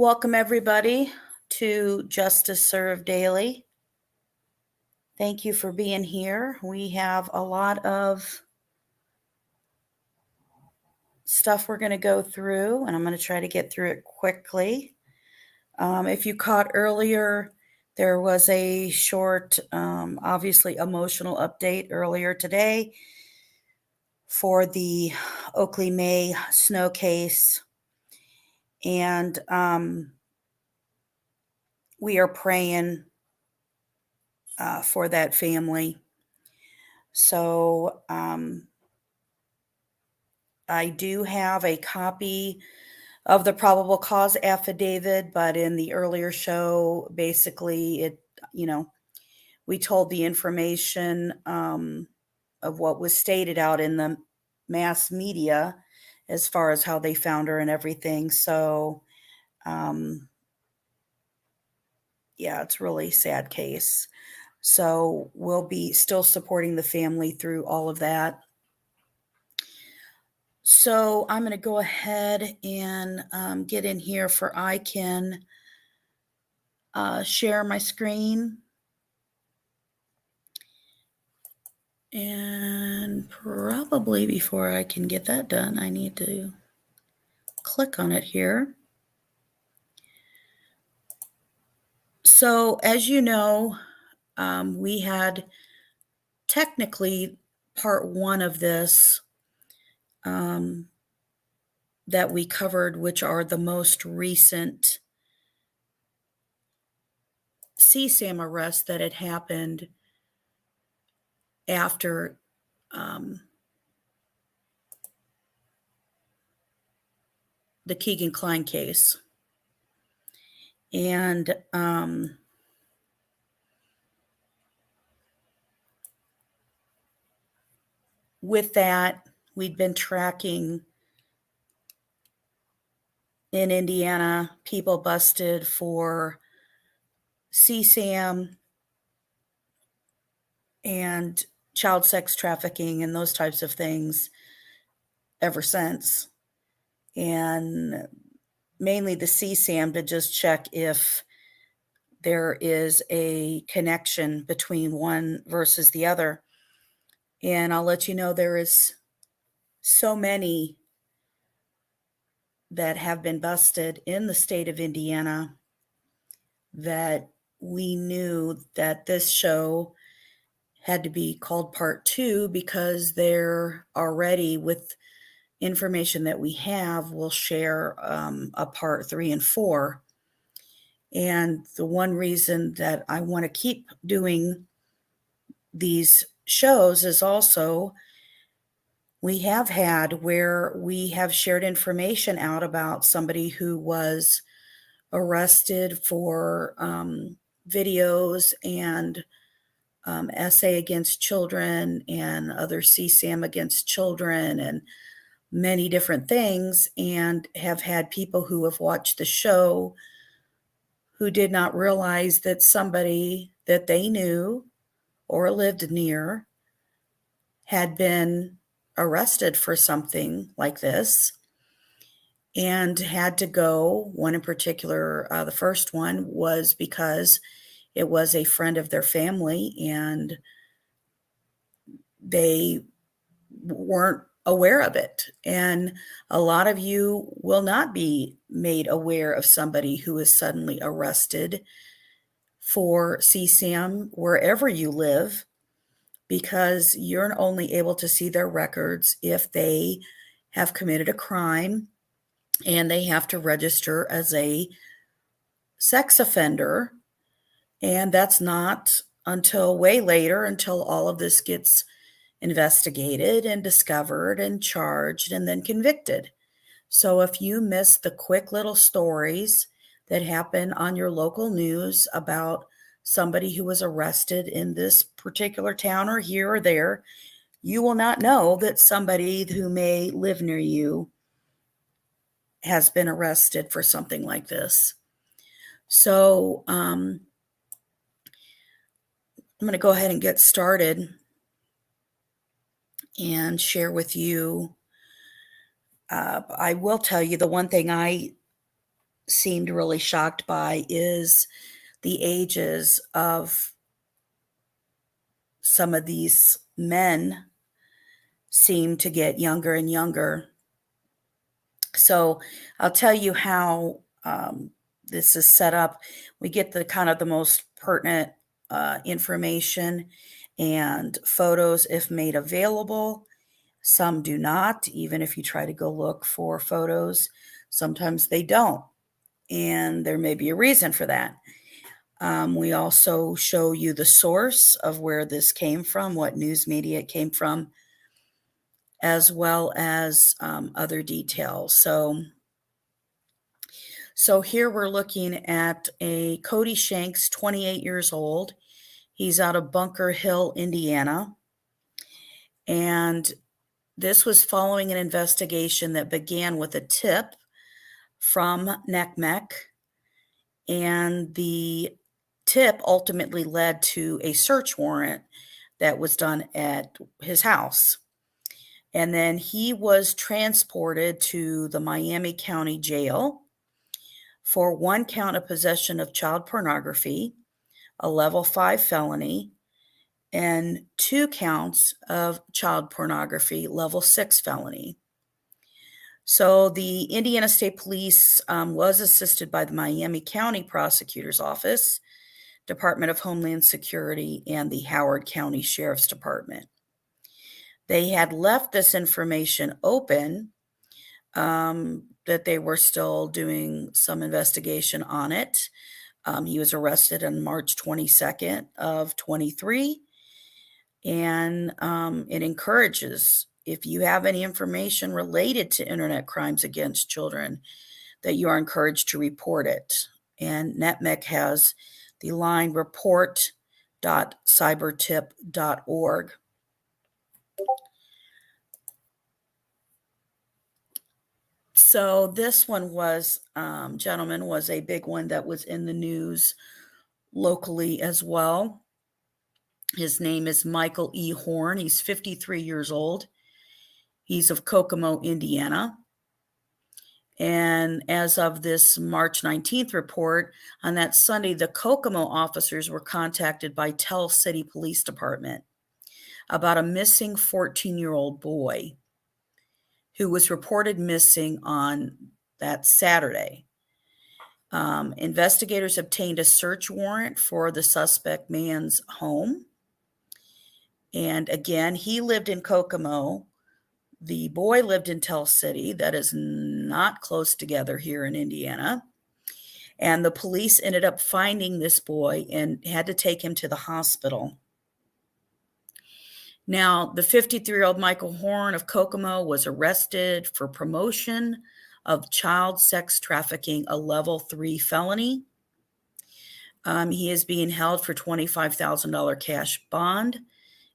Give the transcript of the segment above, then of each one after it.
Welcome, everybody, to Justice Served Daily. Thank you for being here. We have a lot of stuff we're going to go through, and I'm going to try to get through it quickly. If you caught earlier, there was a short, obviously emotional update earlier today for the Oakley May snow case. And we are praying for that family. So I do have a copy of the probable cause affidavit, but in the earlier show, basically we told the information of what was stated out in the mass media as far as how they found her and everything. So it's a really sad case. So we'll be still supporting the family through all of that. So I'm going to go ahead and get in here for I can share my screen. And probably before I can get that done, I need to click on it here. So as you know, we had technically part one of this that we covered, which are the most recent CSAM arrests that had happened after the Kegan case. And with that, we'd been tracking in Indiana people busted for CSAM and child sex trafficking and those types of things ever since. And mainly the CSAM to just check if there is a connection between one versus the other. And I'll let you know there is so many that have been busted in the state of Indiana that we knew that this show had to be called part two, because they're already, with information that we have, we'll share a part 3 and 4. And the one reason that I want to keep doing these shows is also we have had where we have shared information out about somebody who was arrested for videos and SA against children and other CSAM against children and many different things, and have had people who have watched the show who did not realize that somebody that they knew or lived near had been arrested for something like this and had to go. One in particular, the first one was because it was a friend of their family and they weren't aware of it. And a lot of you will not be made aware of somebody who is suddenly arrested for CSAM wherever you live, because you're only able to see their records if they have committed a crime and they have to register as a sex offender. And that's not until way later, until all of this gets investigated and discovered and charged and then convicted. So if you miss the quick little stories that happen on your local news about somebody who was arrested in this particular town or here or there, you will not know that somebody who may live near you has been arrested for something like this. So I'm going to go ahead and get started and share with you. I will tell you the one thing I seemed really shocked by is the ages of some of these men seem to get younger and younger. So I'll tell you how this is set up. We get the kind of the most pertinent information and photos if made available. Some do not, even if you try to go look for photos. Sometimes they don't, and there may be a reason for that. We also show you the source of where this came from, what news media it came from, as well as other details. So here we're looking at a Cody Shanks, 28 years old. He's out of Bunker Hill, Indiana. And this was following an investigation that began with a tip from NECMEC. And the tip ultimately led to a search warrant that was done at his house. And then he was transported to the Miami County Jail for 1 count of possession of child pornography, a level 5 felony, and 2 counts of child pornography, level 6 felony. So the Indiana State Police was assisted by the Miami County Prosecutor's Office, Department of Homeland Security, and the Howard County Sheriff's Department. They had left this information open, that they were still doing some investigation on it. He was arrested on March 22nd of 23. And it encourages, if you have any information related to internet crimes against children, that you are encouraged to report it. And NECMEC has the line report.cybertip.org. So this one was, gentleman, was a big one that was in the news locally as well. His name is Michael E. Horn. He's 53 years old. He's of Kokomo, Indiana. And as of this March 19th report, on that Sunday, the Kokomo officers were contacted by Tell City Police Department about a missing 14-year-old boy who was reported missing on that Saturday. Investigators obtained a search warrant for the suspect man's home. And again, he lived in Kokomo. The boy lived in Tell City. That is not close together here in Indiana. And the police ended up finding this boy and had to take him to the hospital. Now, the 53-year-old Michael Horn of Kokomo was arrested for promotion of child sex trafficking, a level 3 felony. He is being held for $25,000 cash bond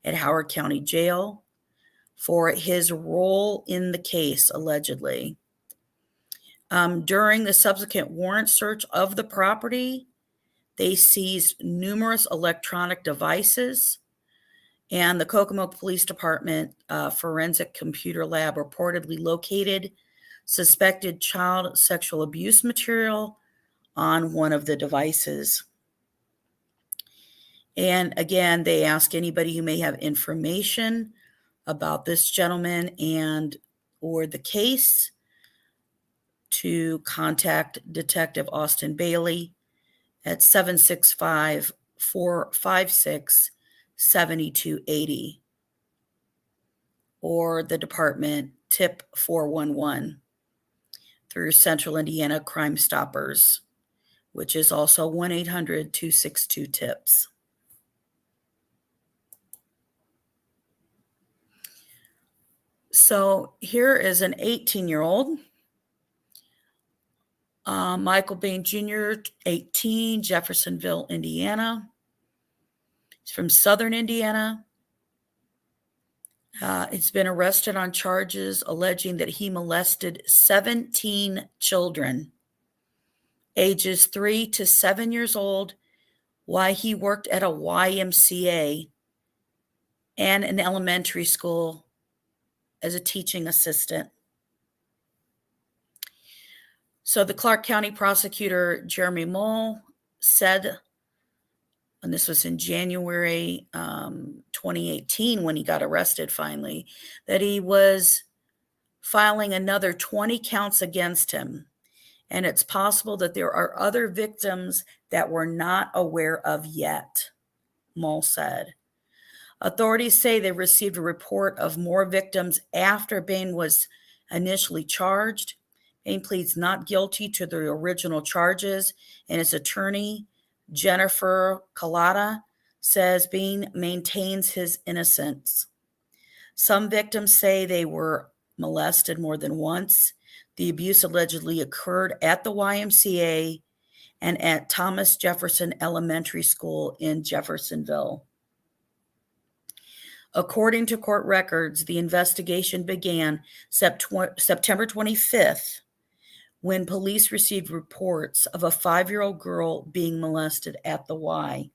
at Howard County Jail for his role in the case, allegedly. During the subsequent warrant search of the property, they seized numerous electronic devices, and the Kokomo Police Department Forensic Computer Lab reportedly located suspected child sexual abuse material on one of the devices. And again, they ask anybody who may have information about this gentleman and or the case to contact Detective Austin Bailey at 765-456-7280 or the department tip 411 through Central Indiana Crime Stoppers, which is also 1-800-262-TIPS. So here is an 18-year-old, Michael Bain Jr., 18, Jeffersonville, Indiana. He's from Southern Indiana. He's been arrested on charges alleging that he molested 17 children, ages 3 to 7 years old, while he worked at a YMCA and an elementary school as a teaching assistant. So the Clark County prosecutor, Jeremy Mull, said, and this was in January 2018 when he got arrested finally, that he was filing another 20 counts against him. And it's possible that there are other victims that we're not aware of yet, Mull said. Authorities say they received a report of more victims after Bain was initially charged. Bain pleads not guilty to the original charges, and his attorney, Jennifer Collada, says Bain maintains his innocence. Some victims say they were molested more than once. The abuse allegedly occurred at the YMCA and at Thomas Jefferson Elementary School in Jeffersonville. According to court records, the investigation began September 25th when police received reports of a 5-year-old girl being molested at the Y.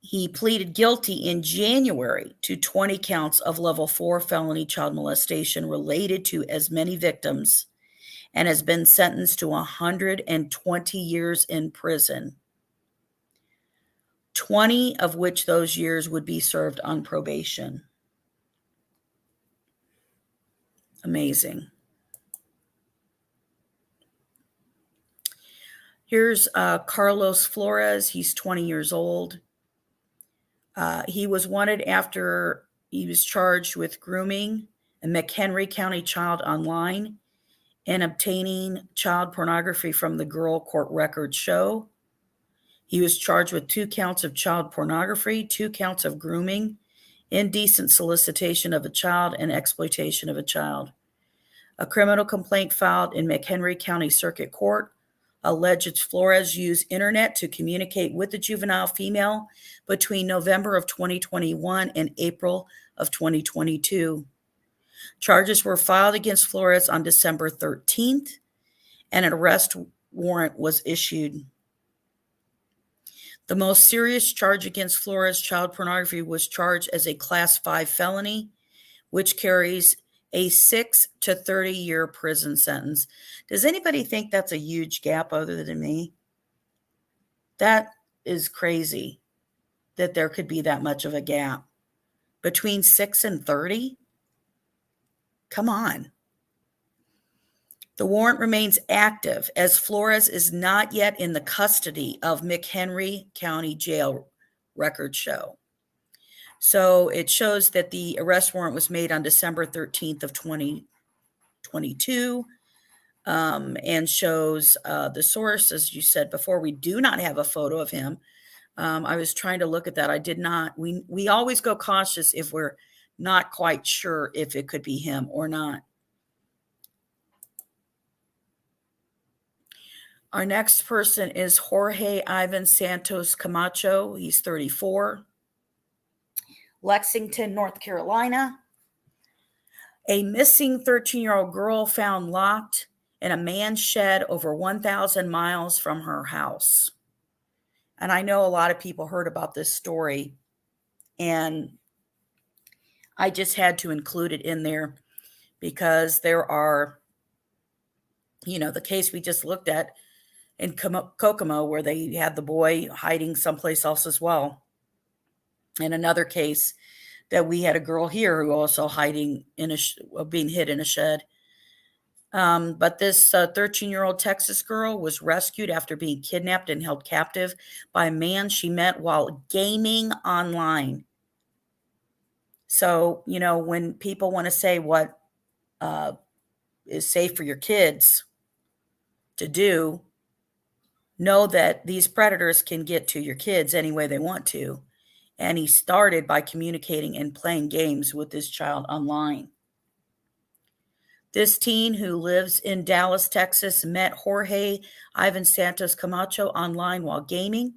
He pleaded guilty in January to 20 counts of level 4 felony child molestation related to as many victims and has been sentenced to 120 years in prison. 20 of which those years would be served on probation. Amazing. Here's Carlos Flores. He's 20 years old. He was wanted after he was charged with grooming a McHenry County child online and obtaining child pornography from the girl court records show. He was charged with 2 counts of child pornography, 2 counts of grooming, indecent solicitation of a child, and exploitation of a child. A criminal complaint filed in McHenry County Circuit Court alleges Flores used internet to communicate with the juvenile female between November of 2021 and April of 2022. Charges were filed against Flores on December 13th, and an arrest warrant was issued. The most serious charge against Flores, child pornography, was charged as a Class 5 felony, which carries a 6 to 30-year prison sentence. Does anybody think that's a huge gap other than me? That is crazy that there could be that much of a gap. Between 6 and 30? Come on. The warrant remains active as Flores is not yet in the custody of McHenry County Jail, records show. So it shows that the arrest warrant was made on December 13th of 2022 and shows the source, as you said before. We do not have a photo of him. I was trying to look at that. I did not. We always go cautious if we're not quite sure if it could be him or not. Our next person is Jorge Ivan Santos Camacho. He's 34. Lexington, North Carolina. A missing 13-year-old girl found locked in a man's shed over 1,000 miles from her house. And I know a lot of people heard about this story, and I just had to include it in there because there are, the case we just looked at in Kokomo, where they had the boy hiding someplace else as well. And another case that we had a girl here who also hiding in being hid in a shed. But this 13-year-old Texas girl was rescued after being kidnapped and held captive by a man she met while gaming online. So, when people want to say what is safe for your kids to do, know that these predators can get to your kids any way they want to. And he started by communicating and playing games with this child online. This teen who lives in Dallas, Texas, met Jorge Ivan Santos Camacho online while gaming.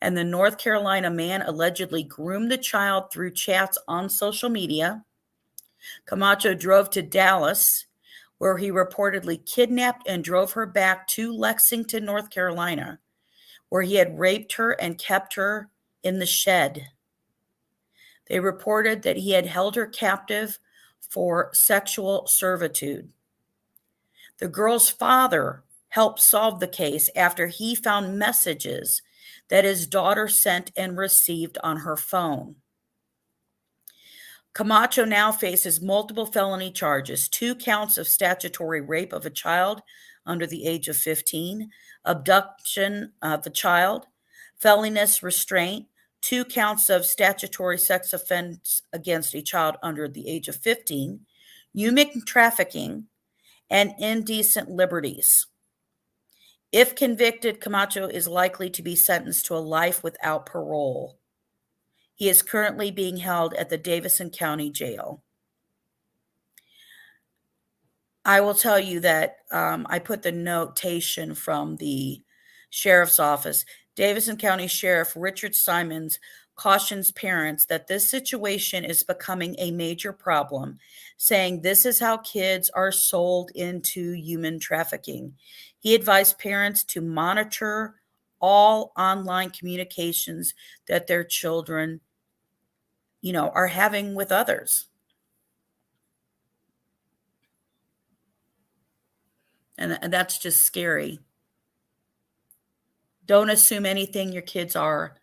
And the North Carolina man allegedly groomed the child through chats on social media. Camacho drove to Dallas, where he reportedly kidnapped and drove her back to Lexington, North Carolina, where he had raped her and kept her in the shed. They reported that he had held her captive for sexual servitude. The girl's father helped solve the case after he found messages that his daughter sent and received on her phone. Camacho now faces multiple felony charges, 2 counts of statutory rape of a child under the age of 15, abduction of a child, felonious restraint, 2 counts of statutory sex offense against a child under the age of 15, human trafficking, and indecent liberties. If convicted, Camacho is likely to be sentenced to a life without parole. He is currently being held at the Davidson County Jail. I will tell you that I put the notation from the sheriff's office. Davidson County Sheriff Richard Simons cautions parents that this situation is becoming a major problem, saying this is how kids are sold into human trafficking. He advised parents to monitor all online communications that their children, are having with others. And that's just scary. Don't assume anything your kids are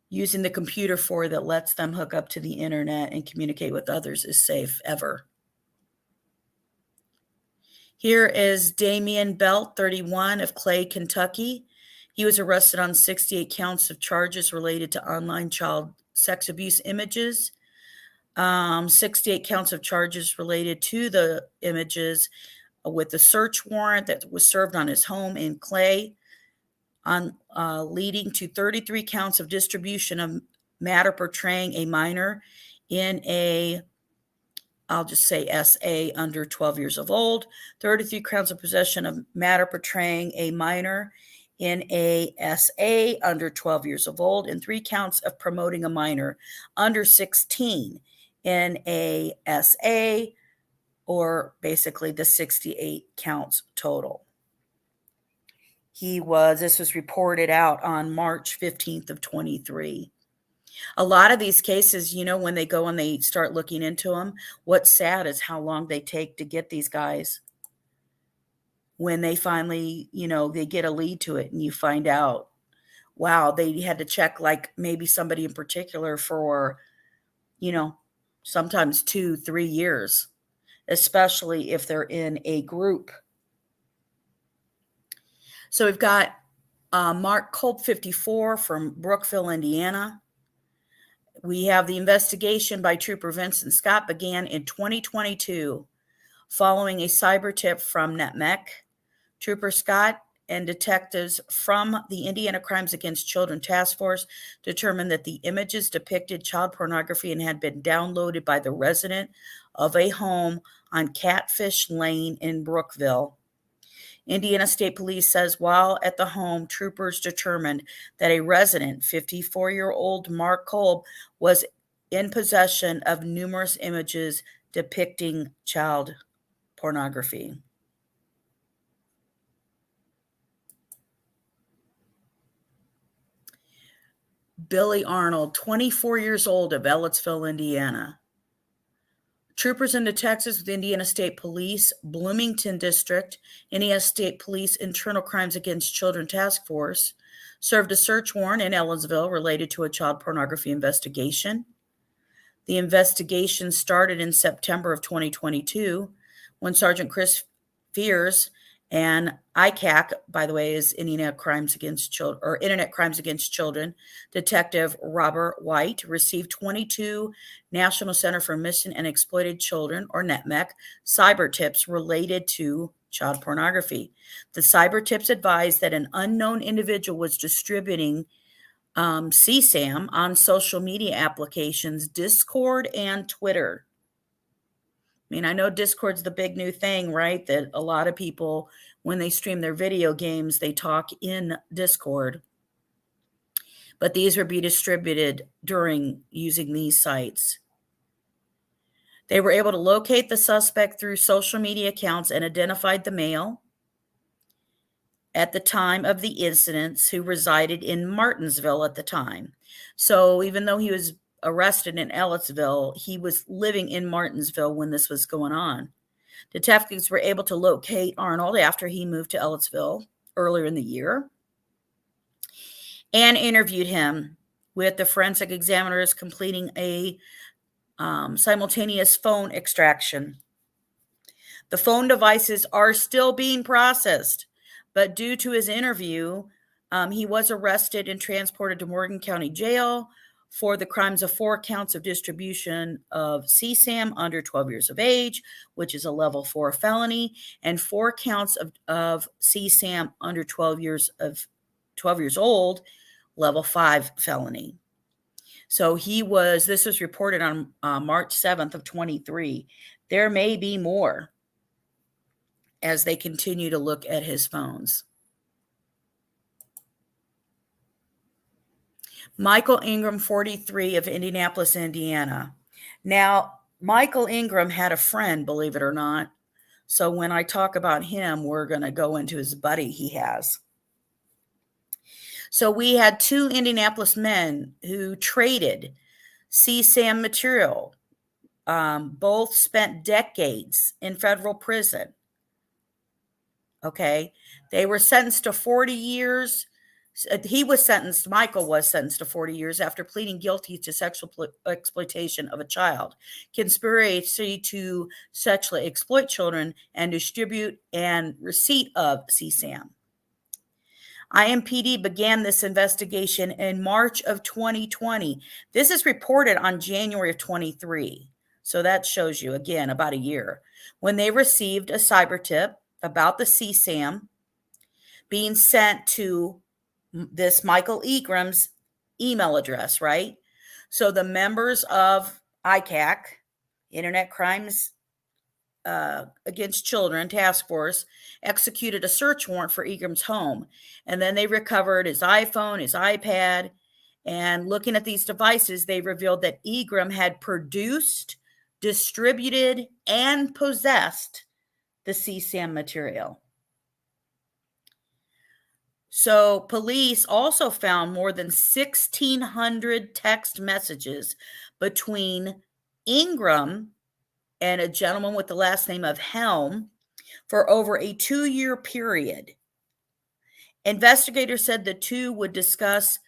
using the computer for that lets them hook up to the internet and communicate with others is safe ever. Here is Damian Belt, 31, of Clay, Kentucky. He was arrested on 68 counts of charges related to online child sex abuse images, 68 counts of charges related to the images with the search warrant that was served on his home in Clay, leading to 33 counts of distribution of matter portraying a minor in a, I'll just say SA, under 12 years of old, 33 counts of possession of matter portraying a minor in a SA, under 12 years of old, and 3 counts of promoting a minor under 16 in a SA, or basically the 68 counts total. This was reported out on March 15th of 23. A lot of these cases, when they go and they start looking into them, what's sad is how long they take to get these guys. When they finally, they get a lead to it and you find out, wow, they had to check like maybe somebody in particular for, sometimes 2-3 years, especially if they're in a group. So we've got Mark Kolb, 54, from Brookville, Indiana. We have the investigation by Trooper Vincent Scott began in 2022 following a cyber tip from NetMec. Trooper Scott and detectives from the Indiana Crimes Against Children Task Force determined that the images depicted child pornography and had been downloaded by the resident of a home on Catfish Lane in Brookville. Indiana State Police says while at the home, troopers determined that a resident, 54-year-old Mark Kolb, was in possession of numerous images depicting child pornography. Billy Arnold, 24 years old, of Ellettsville, Indiana. Troopers in Texas with Indiana State Police, Bloomington District, Indiana State Police Internal Crimes Against Children Task Force served a search warrant in Ellettsville related to a child pornography investigation. The investigation started in September of 2022 when Sergeant Chris Fears and ICAC, by the way, is Internet Crimes Against Children, Detective Robert White received 22 National Center for Missing and Exploited Children, or NetMec, cyber tips related to child pornography. The cyber tips advised that an unknown individual was distributing CSAM on social media applications, Discord and Twitter. I mean, I know Discord's the big new thing, right? That a lot of people, when they stream their video games, they talk in Discord. But these would be distributed during using these sites. They were able to locate the suspect through social media accounts and identified the male at the time of the incidents who resided in Martinsville at the time. So even though he was arrested in Ellettsville, he was living in Martinsville when this was going on. Detectives were able to locate Arnold after he moved to Ellettsville earlier in the year and interviewed him, with the forensic examiners completing a simultaneous phone extraction. The phone devices are still being processed, but due to his interview, he was arrested and transported to Morgan County Jail for the crimes of 4 counts of distribution of CSAM under 12 years of age, which is a level 4 felony, and 4 counts of CSAM under 12 years old, level 5 felony. So this was reported on March 7th of 23. There may be more as they continue to look at his phones. Michael Ingram, 43, of Indianapolis, Indiana. Now, Michael Ingram had a friend, believe it or not. So when I talk about him, we're going to go into his buddy he has. So we had 2 Indianapolis men who traded CSAM material. Both spent decades in federal prison. Okay. They were sentenced to 40 years. Michael was sentenced to 40 years after pleading guilty to sexual exploitation of a child, conspiracy to sexually exploit children, and distribute and receipt of CSAM. IMPD began this investigation in March of 2020. This is reported on January of 23. So that shows you, again, about a year, when they received a cyber tip about the CSAM being sent to this Michael Ingram's email address, right? So the members of ICAC, Internet Crimes Against Children Task Force, executed a search warrant for Ingram's home. And then they recovered his iPhone, his iPad, and looking at these devices, they revealed that Ingram had produced, distributed, and possessed the CSAM material. So police also found more than 1,600 text messages between Ingram and a gentleman with the last name of Helm for over a 2-year period. Investigators said the two would discuss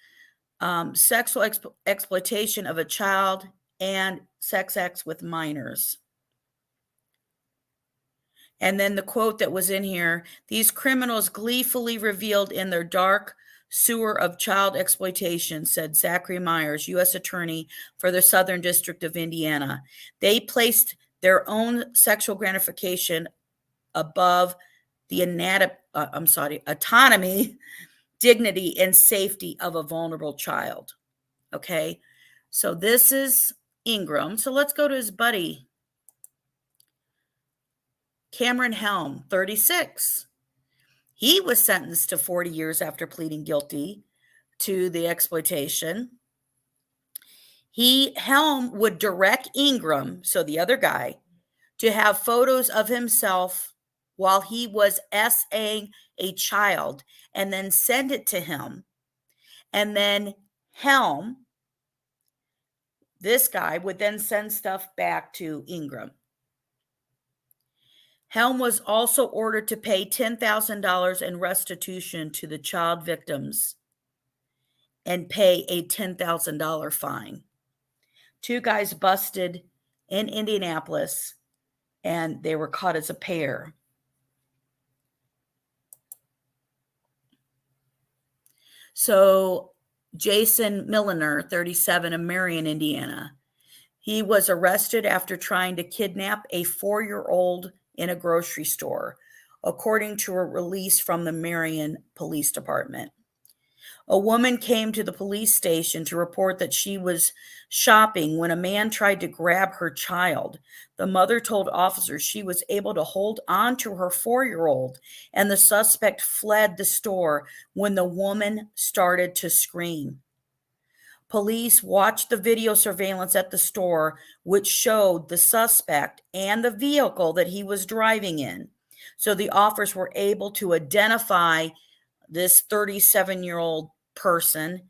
sexual exploitation of a child and sex acts with minors. And then the quote that was in here, these criminals gleefully revealed in their dark sewer of child exploitation, said Zachary Myers, U.S. Attorney for the Southern District of Indiana. They placed their own sexual gratification above the autonomy, dignity, and safety of a vulnerable child. Okay, so this is Ingram. So let's go to his buddy, Cameron Helm, 36. He was sentenced to 40 years after pleading guilty to the exploitation. Helm would direct Ingram, so the other guy, to have photos of himself while he was SAing a child and then send it to him. And then Helm, this guy, would then send stuff back to Ingram. Helm was also ordered to pay $10,000 in restitution to the child victims and pay a $10,000 fine. 2 guys busted in Indianapolis, and they were caught as a pair. So Jason Milliner, 37, of Marion, Indiana. He was arrested after trying to kidnap a 4-year-old in a grocery store, according to a release from the Marion Police Department. A woman came to the police station to report that she was shopping when a man tried to grab her child. The mother told officers she was able to hold on to her 4-year-old, and the suspect fled the store when the woman started to scream. Police watched the video surveillance at the store, which showed the suspect and the vehicle that he was driving in. So the officers were able to identify this 37-year-old person.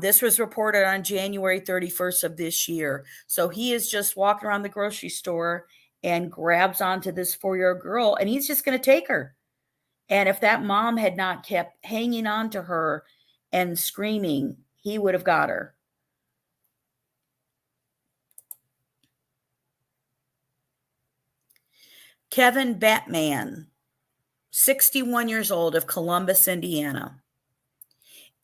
This was reported on January 31st of this year. So he is just walking around the grocery store, and grabs onto this 4-year-old girl, and he's just going to take her. And if that mom had not kept hanging on to her and screaming, he would have got her. Kevin Batman, 61 years old, of Columbus, Indiana.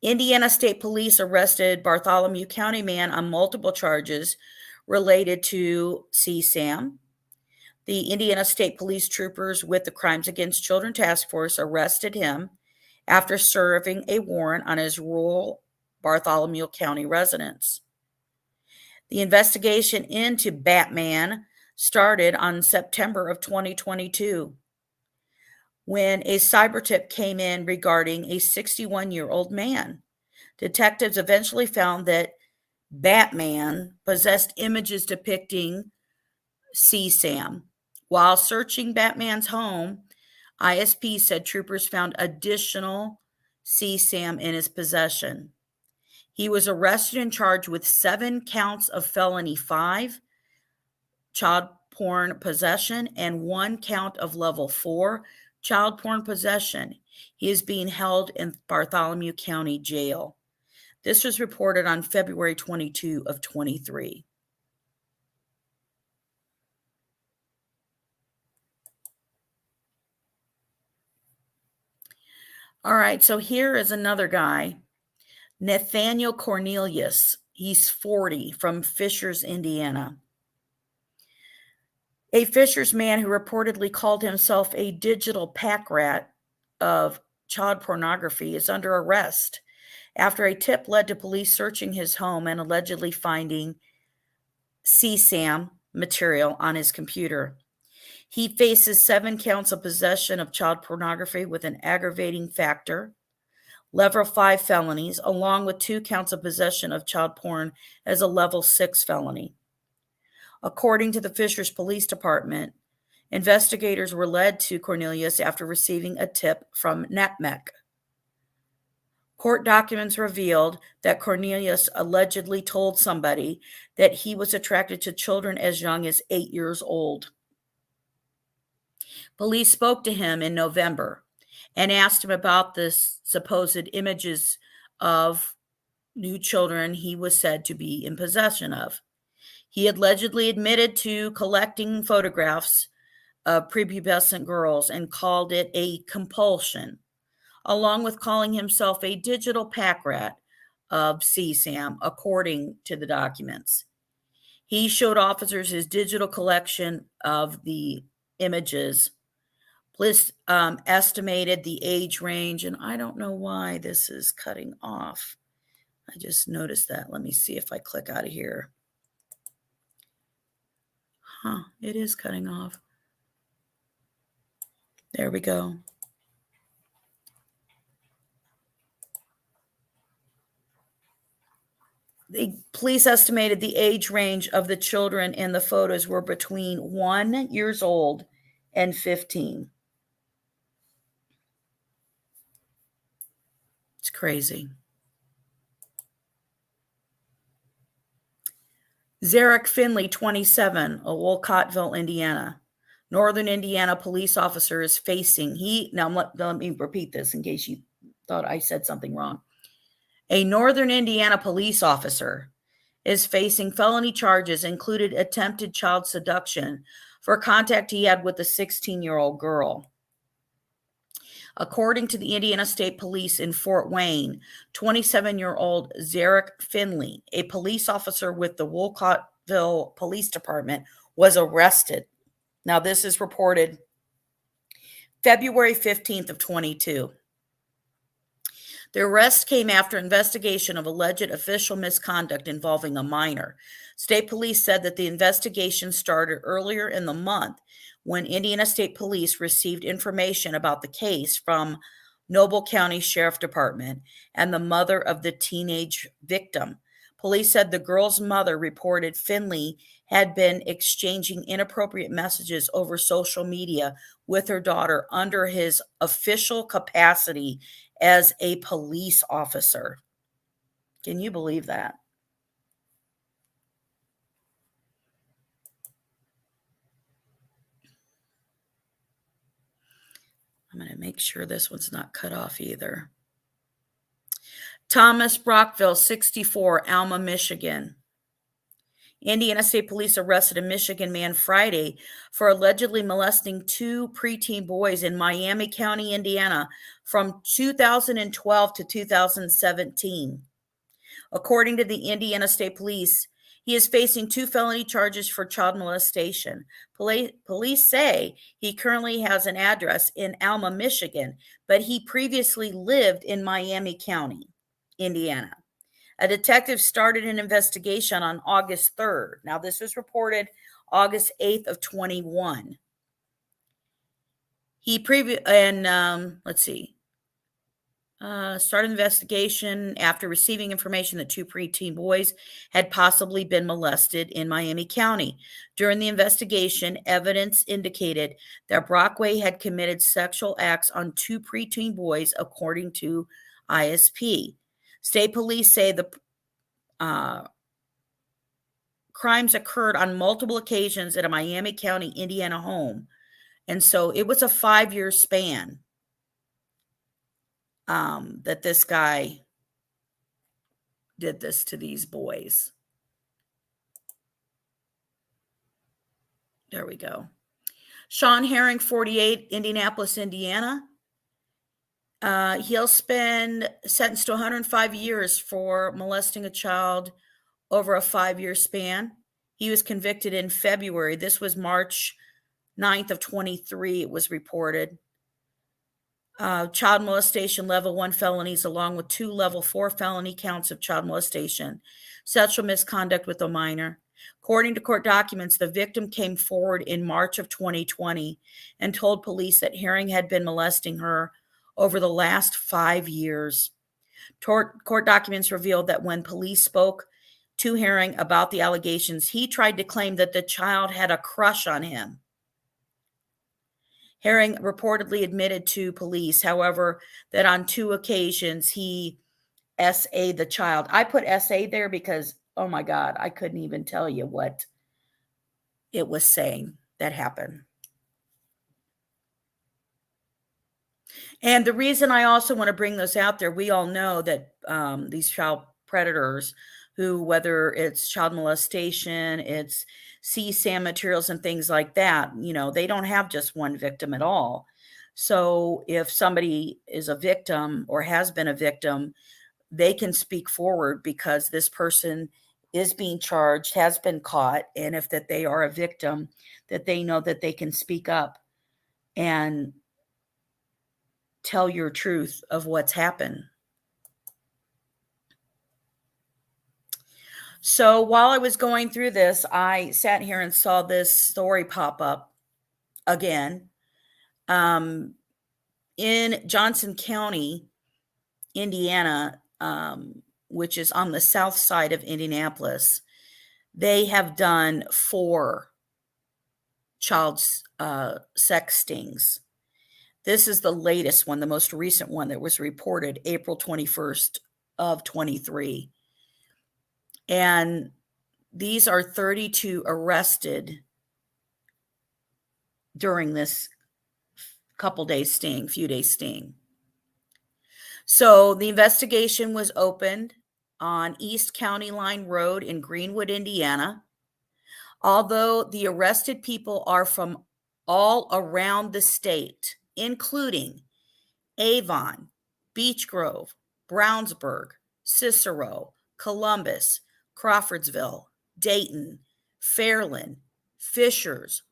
Indiana State Police arrested Bartholomew County man on multiple charges related to CSAM. The Indiana State Police troopers with the Crimes Against Children Task Force arrested him after serving a warrant on his rural Bartholomew County residence. The investigation into Batman started on September of 2022 when a cyber tip came in regarding a 61-year-old man. Detectives eventually found that Batman possessed images depicting CSAM. While searching Batman's home, ISP said troopers found additional CSAM in his possession. He was arrested and charged with 7 counts of felony 5, child porn possession, and 1 count of level 4, child porn possession. He is being held in Bartholomew County Jail. This was reported on February 22 of 23. All right, so here is another guy, Nathaniel Cornelius. He's 40, from Fishers, Indiana. A Fishers man who reportedly called himself a digital pack rat of child pornography is under arrest after a tip led to police searching his home and allegedly finding CSAM material on his computer. He faces 7 counts of possession of child pornography with an aggravating factor, level 5 felonies, along with 2 counts of possession of child porn as a level 6 felony. According to the Fishers Police Department, investigators were led to Cornelius after receiving a tip from NAPMEC. Court documents revealed that Cornelius allegedly told somebody that he was attracted to children as young as 8 years old. Police spoke to him in November and asked him about the supposed images of new children he was said to be in possession of. He allegedly admitted to collecting photographs of prepubescent girls and called it a compulsion, along with calling himself a digital pack rat of CSAM, according to the documents. He showed officers his digital collection of the images. Police estimated the age range, and I don't know why this is cutting off. I just noticed that. Let me see if I click out of here. It is cutting off. There we go. The police estimated the age range of the children in the photos were between 1 year old and 15. It's crazy. Zarek Finley, 27, of Wolcottville, Indiana. Northern Indiana police officer is facing, let me repeat this in case you thought I said something wrong. A Northern Indiana police officer is facing felony charges, included attempted child seduction, for contact he had with a 16-year-old girl. According to the Indiana State Police in Fort Wayne, 27-year-old Zarek Finley, a police officer with the Wolcottville Police Department, was arrested. Now, this is reported February 15th of 22. The arrest came after investigation of alleged official misconduct involving a minor. State police said that the investigation started earlier in the month when Indiana State Police received information about the case from Noble County Sheriff Department and the mother of the teenage victim. Police said the girl's mother reported Finley had been exchanging inappropriate messages over social media with her daughter under his official capacity as a police officer. Can you believe that? I'm going to make sure this one's not cut off either. Thomas Brockville, 64, Alma, Michigan. Indiana State Police arrested a Michigan man Friday for allegedly molesting 2 preteen boys in Miami County, Indiana, from 2012 to 2017. According to the Indiana State Police, he is facing 2 felony charges for child molestation. Police say he currently has an address in Alma, Michigan, but he previously lived in Miami County, Indiana. A detective started an investigation on August 3rd. Now, this was reported August 8th of 21. Started an investigation after receiving information that 2 preteen boys had possibly been molested in Miami County. During the investigation, evidence indicated that Brockway had committed sexual acts on 2 preteen boys, according to ISP. State police say the crimes occurred on multiple occasions at a Miami County, Indiana home. And so it was a 5-year span that this guy did this to these boys. There we go. Sean Herring, 48, Indianapolis, Indiana. He'll spend sentenced to 105 years for molesting a child over a 5-year span. He was convicted in February. This was March 9th of 23, it was reported. Child molestation level 1 felonies, along with 2 level 4 felony counts of child molestation, sexual misconduct with a minor. According to court documents, the victim came forward in March of 2020 and told police that Herring had been molesting her over the last 5 years. Court documents revealed that when police spoke to Herring about the allegations, he tried to claim that the child had a crush on him. Herring reportedly admitted to police, however, that on 2 occasions he SA'd the child. I put SA there because, oh my God, I couldn't even tell you what it was saying that happened. And the reason I also want to bring this out there, we all know that these child predators who, whether it's child molestation, it's CSAM materials and things like that, they don't have just one victim at all. So if somebody is a victim or has been a victim, they can speak forward because this person is being charged, has been caught, and if that they are a victim, that they know that they can speak up and tell your truth of what's happened. So while I was going through this, I sat here and saw this story pop up again. In Johnson County, Indiana, which is on the south side of Indianapolis, they have done 4 child sex stings. This is the latest one, the most recent one that was reported April 21st of 23. And these are 32 arrested during this few days sting. So the investigation was opened on East County Line Road in Greenwood, Indiana. Although the arrested people are from all around the state, including Avon, Beech Grove, Brownsburg, Cicero, Columbus, Crawfordsville, Dayton, Fairland, Fishers,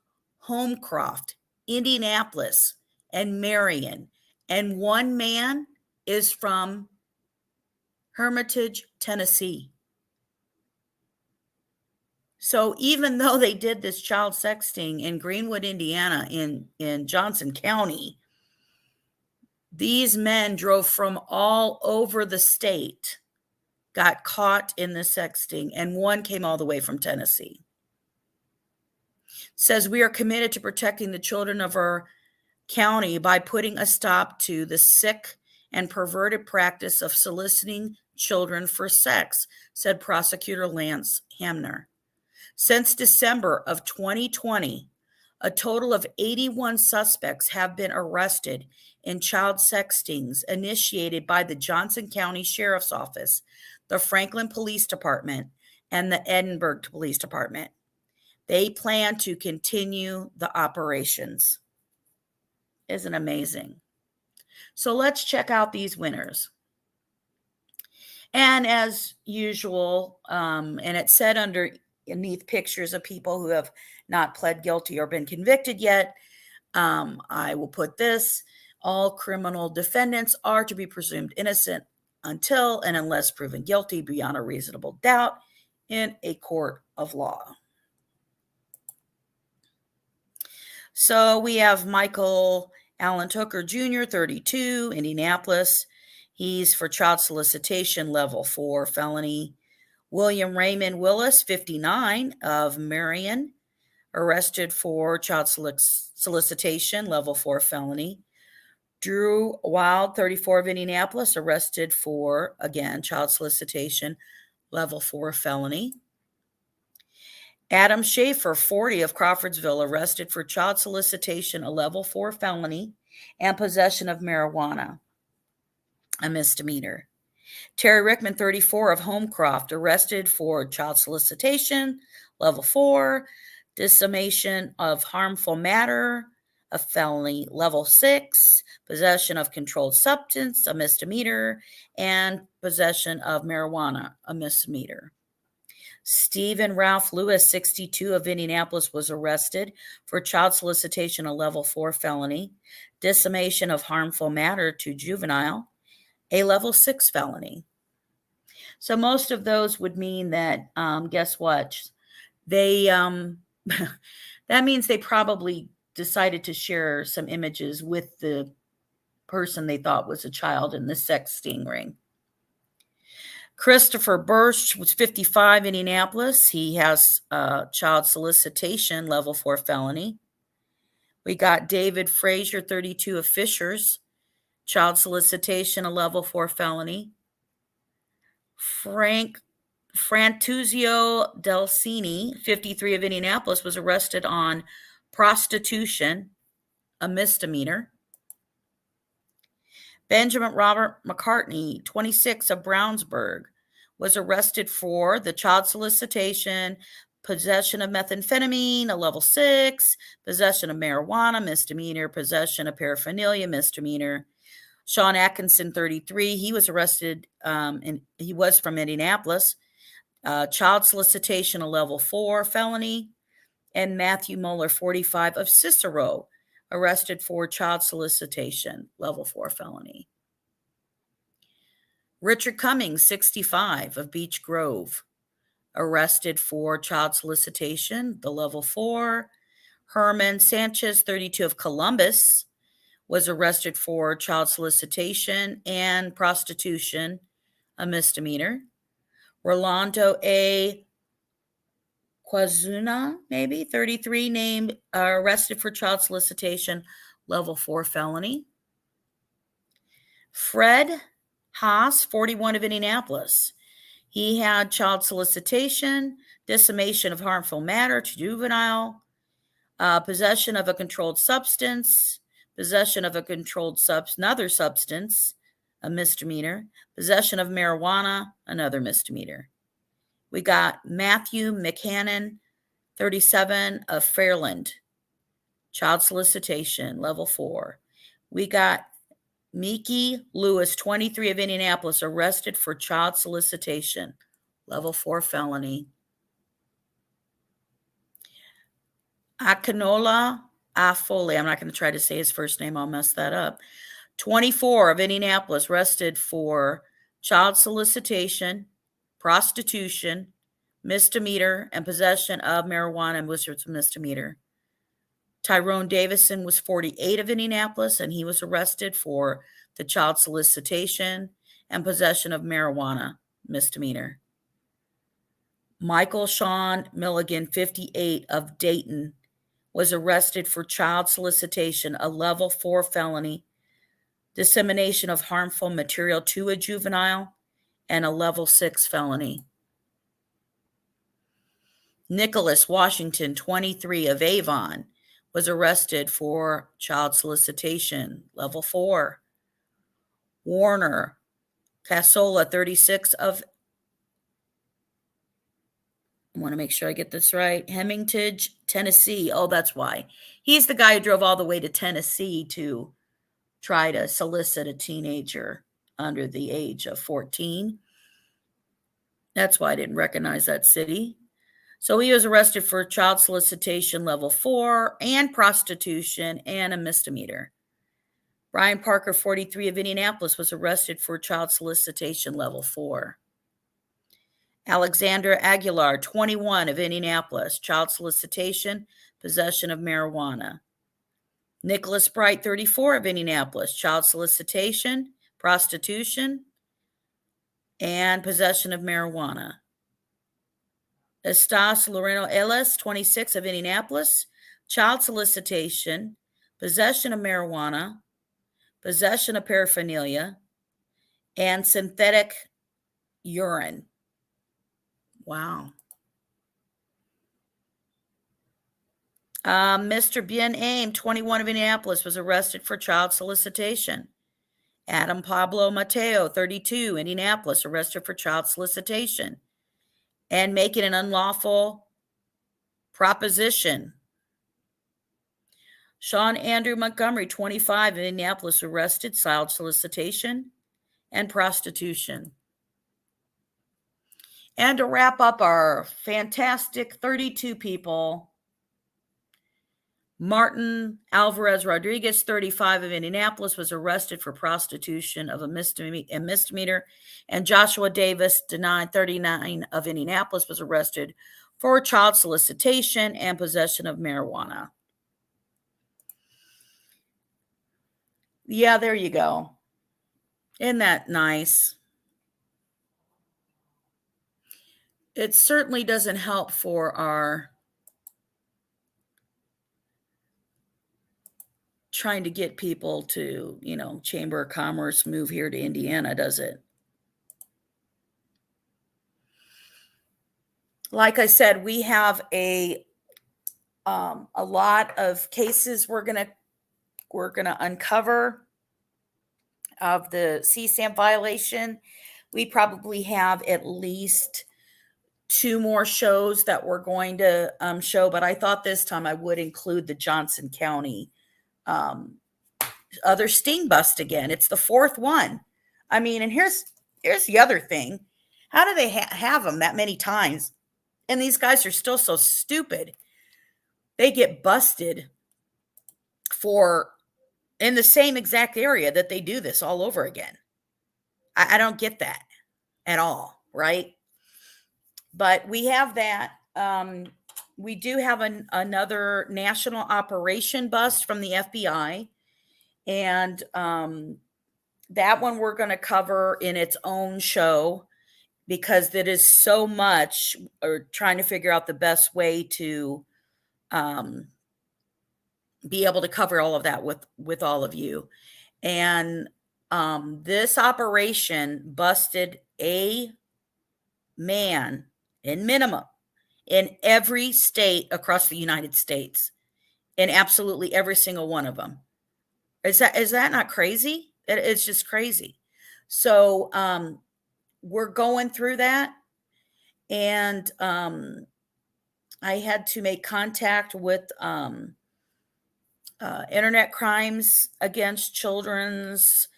Homecroft, Indianapolis, and Marion. And one man is from Hermitage, Tennessee. So even though they did this child sexting in Greenwood, Indiana, in Johnson County, these men drove from all over the state, got caught in the sexting, and one came all the way from Tennessee. Says, we are committed to protecting the children of our county by putting a stop to the sick and perverted practice of soliciting children for sex, said Prosecutor Lance Hamner. Since December of 2020, A total of 81 suspects have been arrested in child sextings initiated by the Johnson County Sheriff's Office, the Franklin Police Department, and the Edinburgh Police Department. They plan to continue the operations. Isn't amazing? So let's check out these winners. And as usual, and it said underneath pictures of people who have not pled guilty or been convicted yet, I will put this: all criminal defendants are to be presumed innocent until and unless proven guilty beyond a reasonable doubt in a court of law. So we have Michael Allen Tooker Jr., 32, Indianapolis. He's for child solicitation, level 4 felony. William Raymond Willis, 59, of Marion, arrested for child solicitation, level 4 felony. Drew Wild, 34, of Indianapolis, arrested for, again, child solicitation, level 4 felony. Adam Schaefer, 40, of Crawfordsville, arrested for child solicitation, a level 4 felony, and possession of marijuana, a misdemeanor. Terry Rickman, 34, of Homecroft, arrested for child solicitation, level 4, dissemination of harmful matter, a felony, level 6, possession of controlled substance, a misdemeanor, and possession of marijuana, a misdemeanor. Stephen Ralph Lewis, 62, of Indianapolis, was arrested for child solicitation, a level 4 felony, dissemination of harmful matter to juvenile, a level 6 felony. So most of those would mean that, guess what? They that means they probably decided to share some images with the person they thought was a child in the sexting ring. Christopher Bursch was 55, Indianapolis. He has child solicitation, level 4 felony. We got David Frazier, 32, of Fishers, child solicitation, a level 4 felony. Frantuzio Delcini, 53, of Indianapolis, was arrested on prostitution, a misdemeanor. Benjamin Robert McCartney, 26, of Brownsburg, was arrested for the child solicitation, possession of methamphetamine, a level 6, possession of marijuana, misdemeanor, possession of paraphernalia, misdemeanor. Sean Atkinson, 33, he was arrested, and he was from Indianapolis, child solicitation, a level 4 felony. And Matthew Mueller, 45, of Cicero, arrested for child solicitation, level 4 felony. Richard Cummings, 65, of Beech Grove, arrested for child solicitation, the level 4. Herman Sanchez, 32, of Columbus, was arrested for child solicitation and prostitution, a misdemeanor. Rolando A. Quazuna, maybe, 33, arrested for child solicitation, level 4 felony. Fred Haas, 41, of Indianapolis. He had child solicitation, dissemination of harmful matter to juvenile, possession of a controlled substance, possession of a controlled another substance, a misdemeanor, possession of marijuana, another misdemeanor. We got Matthew McHannon, 37, of Fairland, child solicitation, level 4. We got Miki Lewis, 23, of Indianapolis, arrested for child solicitation, level 4 felony. Akinola Afole, I'm not going to try to say his first name, I'll mess that up. 24, of Indianapolis, arrested for child solicitation, prostitution, misdemeanor, and possession of marijuana, which was a misdemeanor. Tyrone Davison was 48, of Indianapolis, and he was arrested for the child solicitation and possession of marijuana, misdemeanor. Michael Sean Milligan, 58, of Dayton, was arrested for child solicitation, a level 4 felony, dissemination of harmful material to a juvenile, and a level 6 felony. Nicholas Washington, 23, of Avon, was arrested for child solicitation, level 4. Warner Casola, 36 of, I want to make sure I get this right, Hemingtage, Tennessee. Oh, that's why. He's the guy who drove all the way to Tennessee to try to solicit a teenager under the age of 14. That's why I didn't recognize that city. So he was arrested for child solicitation level 4 and prostitution and a misdemeanor. Brian Parker, 43 of Indianapolis, was arrested for child solicitation level 4. Alexander Aguilar, 21 of Indianapolis, child solicitation, possession of marijuana. Nicholas Bright, 34 of Indianapolis, child solicitation, prostitution, and possession of marijuana. Estas Loreno Ellis, 26 of Indianapolis, child solicitation, possession of marijuana, possession of paraphernalia, and synthetic urine. Wow. Mr. Bien Aim, 21 of Indianapolis, was arrested for child solicitation. Adam Pablo Mateo, 32, Indianapolis, arrested for child solicitation and making an unlawful proposition. Sean Andrew Montgomery, 25, in Indianapolis, arrested, child solicitation and prostitution. And to wrap up our fantastic 32 people, Martin Alvarez Rodriguez, 35, of Indianapolis, was arrested for prostitution of a misdemeanor, and Joshua Davis, 39, of Indianapolis, was arrested for child solicitation and possession of marijuana. Yeah, there you go. Isn't that nice? It certainly doesn't help for our trying to get people to, Chamber of Commerce move here to Indiana, does it? Like I said, we have a lot of cases we're gonna uncover of the CSAM violation. We probably have at least 2 more shows that we're going to show, but I thought this time I would include the Johnson County other sting bust again. It's the 4th one. I mean, and here's the other thing. How do they have them that many times? And these guys are still so stupid. They get busted for in the same exact area that they do this all over again. I don't get that at all, right? But we have that. We do have another national operation bust from the FBI. And that one we're going to cover in its own show because it is so much, or trying to figure out the best way to be able to cover all of that with all of you. And this operation busted a man in minimum in every state across the United States, in absolutely every single one of them. Is that not crazy? It's just crazy. So we're going through that, and I had to make contact with internet crimes against children's,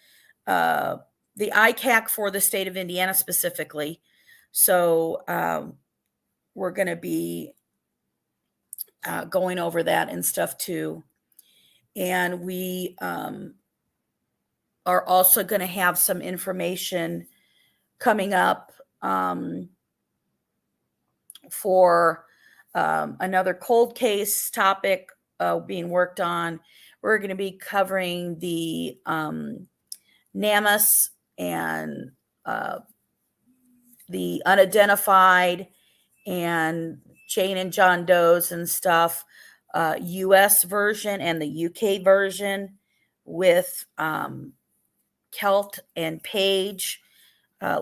the ICAC for the state of Indiana specifically. So we're going to be going over that and stuff too. And we are also going to have some information coming up for another cold case topic being worked on. We're going to be covering the NamUs and the unidentified and Jane and John Does and stuff. US version and the UK version with Kelt and Paige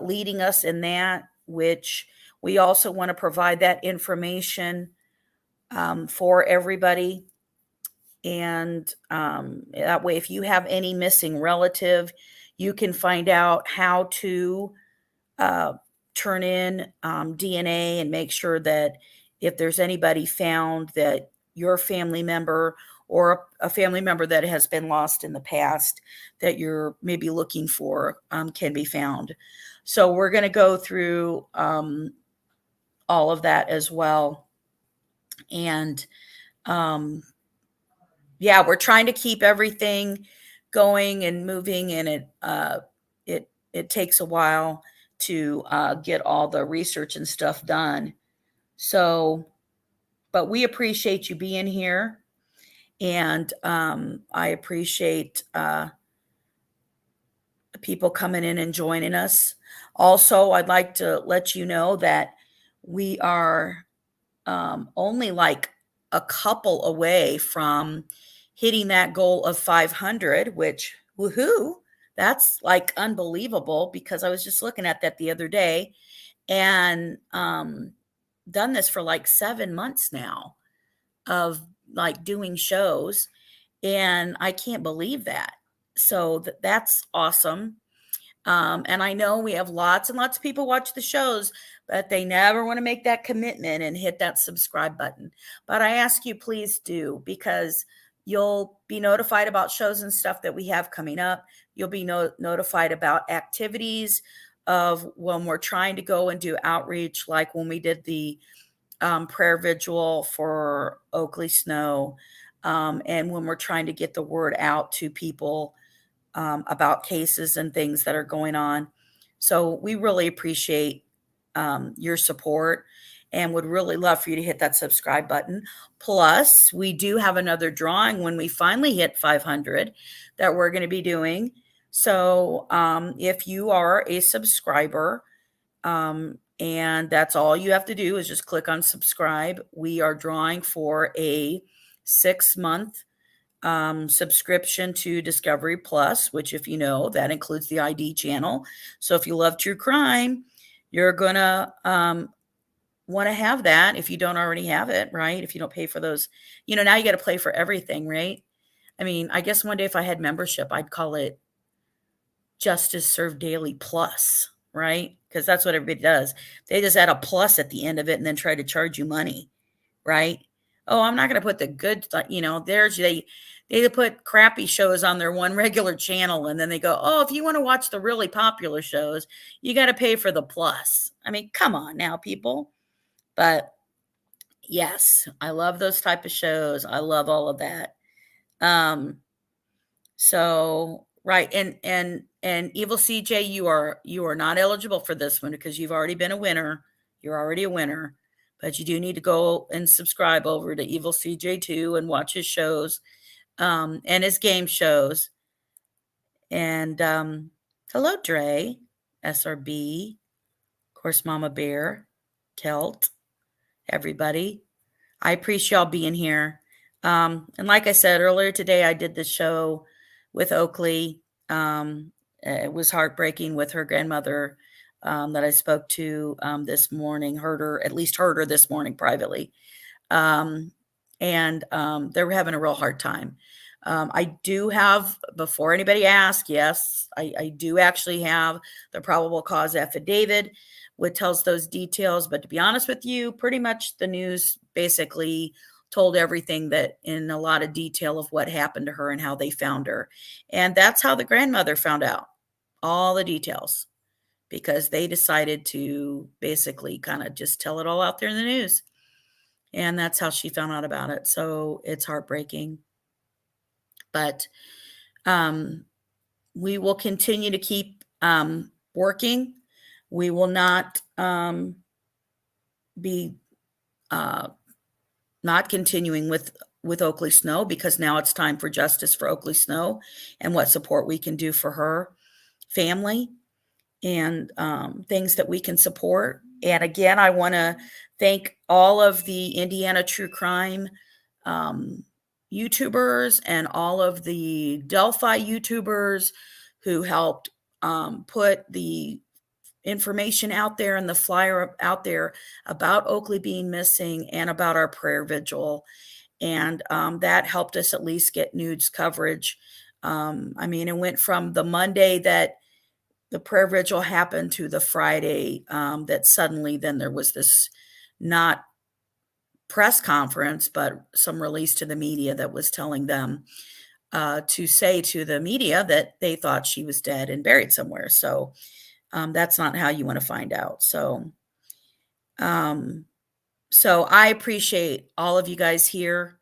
leading us in that, which we also want to provide that information for everybody. And that way, if you have any missing relative, you can find out how to turn in DNA and make sure that if there's anybody found, that your family member or a family member that has been lost in the past that you're maybe looking for can be found. So we're going to go through all of that as well. And yeah, we're trying to keep everything going and moving, and it takes a while to get all the research and stuff done. So, but we appreciate you being here, and I appreciate people coming in and joining us. Also, I'd like to let you know that we are only like a couple away from hitting that goal of 500, which, woohoo, that's like unbelievable, because I was just looking at that the other day, and done this for like 7 months now of like doing shows, and I can't believe that. So that's awesome. And I know we have lots and lots of people watch the shows, but they never want to make that commitment and hit that subscribe button. But I ask you, please do, because you'll be notified about shows and stuff that we have coming up. You'll be notified about activities of when we're trying to go and do outreach, like when we did the prayer vigil for Oakley Snow, and when we're trying to get the word out to people about cases and things that are going on. So we really appreciate your support and would really love for you to hit that subscribe button. Plus, we do have another drawing when we finally hit 500 that we're going to be doing. So if you are a subscriber, and that's all you have to do is just click on subscribe, we are drawing for a 6-month subscription to Discovery Plus, which, if you know, that includes the ID channel. So if you love true crime, you're gonna want to have that if you don't already have it, right? If you don't pay for those, now you got to pay for everything, right? I mean, I guess one day if I had membership, I'd call it Justice Served Daily Plus, right? Because that's what everybody does. They just add a plus at the end of it and then try to charge you money, right? Oh, I'm not going to put the good, they put crappy shows on their one regular channel, and then they go, oh, if you want to watch the really popular shows, you got to pay for the plus. I mean, come on now, people. But yes, I love those type of shows. I love all of that. So right, and Evil CJ, you are not eligible for this one because you've already been a winner. You're already a winner, but you do need to go and subscribe over to Evil CJ too and watch his shows, and his game shows. And hello, Dre, SRB, of course, Mama Bear, Kelt, everybody. I appreciate y'all being here. And like I said earlier today, I did the show with Oakley. It was heartbreaking with her grandmother that I spoke to this morning. At least heard her this morning privately. And they were having a real hard time. I do have, before anybody asks, yes, I do actually have the probable cause affidavit, which tells those details. But to be honest with you, pretty much the news basically told everything that in a lot of detail of what happened to her and how they found her. And that's how the grandmother found out all the details, because they decided to basically kind of just tell it all out there in the news. And that's how she found out about it. So it's heartbreaking. But we will continue to keep working. We will not be not continuing with Oakley Snow, because now it's time for justice for Oakley Snow and what support we can do for her family and things that we can support. And again, I want to thank all of the Indiana true crime YouTubers and all of the Delphi YouTubers who helped put the information out there and the flyer out there about Oakley being missing and about our prayer vigil. And that helped us at least get news coverage. I mean, it went from the Monday that the prayer vigil happened to the Friday that suddenly then there was this not press conference, but some release to the media that was telling them to say to the media that they thought she was dead and buried somewhere. So that's not how you want to find out. So I appreciate all of you guys here.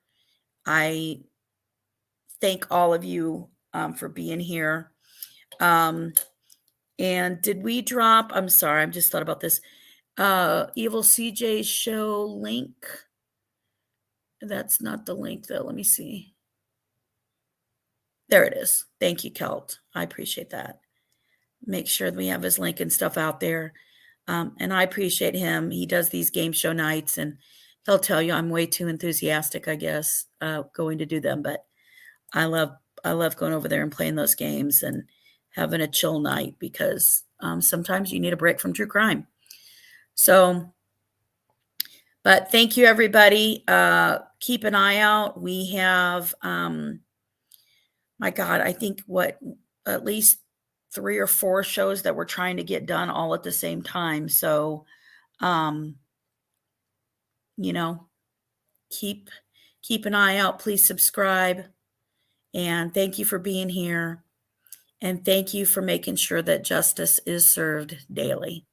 I thank all of you for being here. And did we drop, I'm sorry, I'm just thought about this, Evil CJ show link? That's not the link though. Let me see. There it is. Thank you, Kelt. I appreciate that. Make sure that we have his link and stuff out there. And I appreciate him. He does these game show nights, and he'll tell you I'm way too enthusiastic, I guess, going to do them. But I love going over there and playing those games and having a chill night, because sometimes you need a break from true crime. So, but thank you, everybody. Keep an eye out. We have, my God, I think at least 3 or 4 shows that we're trying to get done all at the same time. So, you know, keep an eye out. Please subscribe. And thank you for being here. And thank you for making sure that justice is served daily.